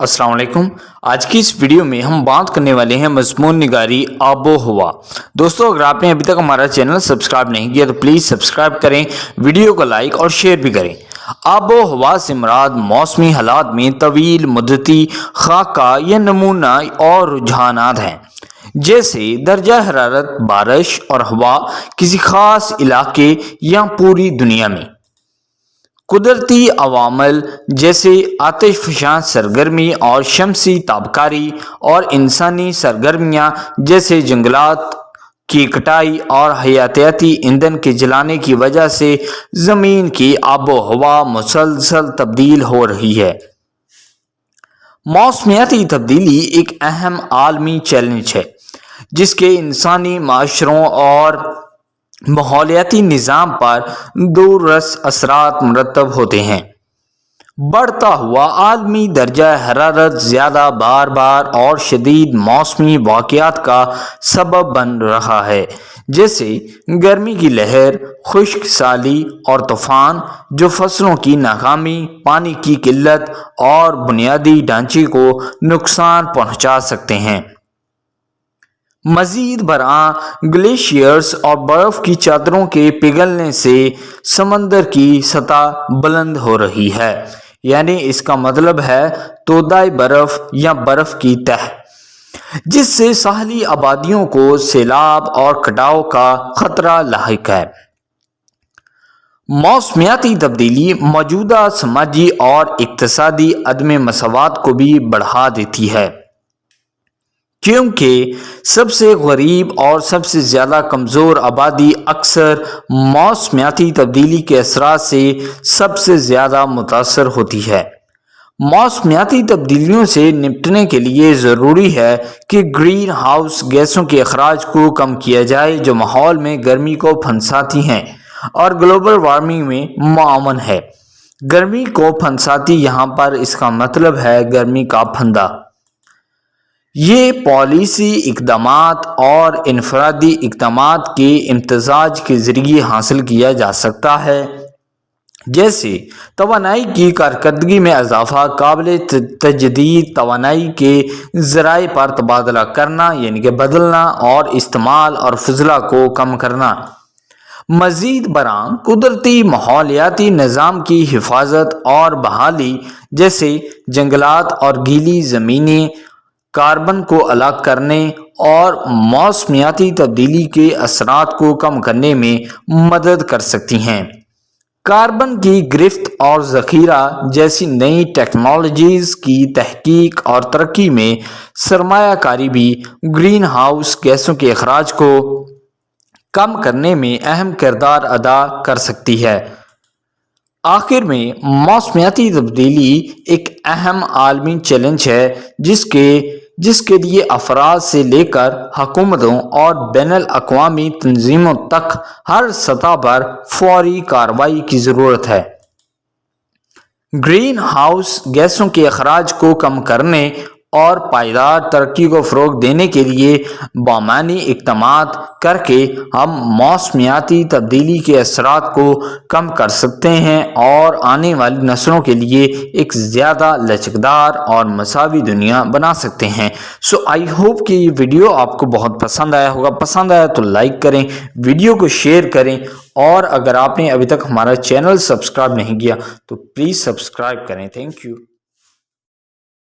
अस्सलाम वालेकुम। आज की इस वीडियो में हम बात करने वाले हैं मज़मून निगारी आबो हवा। दोस्तों, अगर आपने अभी तक हमारा चैनल सब्सक्राइब नहीं किया तो प्लीज़ सब्सक्राइब करें, वीडियो को लाइक और शेयर भी करें। आबो हवा से मुराद मौसमी हालात में तवील मुद्दती खाका या नमूना और रुझानात हैं, जैसे दर्जा हरारत, बारिश और हवा किसी खास इलाके या पूरी दुनिया में। कुदरती अवामल जैसे आतिशफ़शां सरगर्मी और शमसी ताबकारी और इंसानी सरगर्मियाँ जैसे जंगलात की कटाई और हयातियाती ईंधन के जलाने की वजह से ज़मीन की आबो हवा मुसलसल तब्दील हो रही है। मौसमियाती तब्दीली एक अहम आलमी चैलेंज है जिसके इंसानी माशरों और माहौलियाती निज़ाम पर दूररस असरात मुरतब होते हैं। बढ़ता हुआ आलमी दर्जा हरारत ज़्यादा बार बार और शदीद मौसमी वाक़यात का सबब बन रहा है, जैसे गर्मी की लहर, खुश्क साली और तूफ़ान, जो फसलों की नाकामी, पानी की किल्लत और बुनियादी ढांचे को नुकसान पहुंचा सकते हैं। मज़ीद बरआं ग्लेशियर्स और बर्फ़ की चादरों के पिघलने से समंदर की सतह बुलंद हो रही है, यानी इसका मतलब है तोदाई बर्फ़ या बर्फ़ की तह, जिससे साहली आबादियों को सैलाब और कटाव का खतरा लाहिक है। मौसमियाती तब्दीली मौजूदा समाजी और इक़्तिसादी अदम मसावत को भी बढ़ा देती है, क्योंकि सबसे गरीब और सबसे ज़्यादा कमज़ोर आबादी अक्सर मौसमियाती तब्दीली के असरात से सबसे ज़्यादा मुतासर होती है। मौसमियाती तब्दीलियों से निपटने के लिए ज़रूरी है कि ग्रीन हाउस गैसों के अखराज को कम किया जाए, जो माहौल में गर्मी को फंसाती हैं और ग्लोबल वार्मिंग में मुआवन है। गर्मी को फंसाती यहाँ पर इसका मतलब है गर्मी का फंदा। ये पॉलिसी इक़दामात और इनफरादी इक़दामात के इम्तजाज के ज़रिए हासिल किया जा सकता है, जैसे तवानाई की कारकर्दगी में इजाफ़ा, काबिल तजदीद तवानाई के ज़राए पर तबादला करना यानी कि बदलना, और इस्तेमाल और फजला को कम करना। मज़ीद बरआं कुदरती माहौलियाती निज़ाम की हिफाजत और बहाली, जैसे जंगलात और गीली ज़मीनें कार्बन को अलग करने और मौसमियाती तब्दीली के असरात को कम करने में मदद कर सकती हैं। कार्बन की गिरफ्त और ज़ख़ीरा जैसी नई टेक्नोलॉजीज़ की तहकीक और तरक्की में सरमायाकारी भी ग्रीन हाउस गैसों के अखराज को कम करने में अहम किरदार अदा कर सकती है। आखिर में, मौसमियाती तब्दीली एक अहम आलमी चैलेंज है जिसके लिए अफराद से लेकर हुकूमतों और बैनुल अक़वामी तंजीमों तक हर सतह पर फौरी कार्रवाई की ज़रूरत है। ग्रीन हाउस गैसों के अखराज को कम करने और पायदार तरक्की को फ़रोग़ देने के लिए बामानी इक़दामात करके हम मौसमियाती तब्दीली के असरात को कम कर सकते हैं और आने वाली नस्लों के लिए एक ज़्यादा लचकदार और मसावी दुनिया बना सकते हैं। सो आई होप कि ये वीडियो आपको बहुत पसंद आया होगा। पसंद आया तो लाइक करें, वीडियो को शेयर करें, और अगर आपने अभी तक हमारा चैनल सब्सक्राइब नहीं किया तो प्लीज़ सब्सक्राइब करें। Thank you.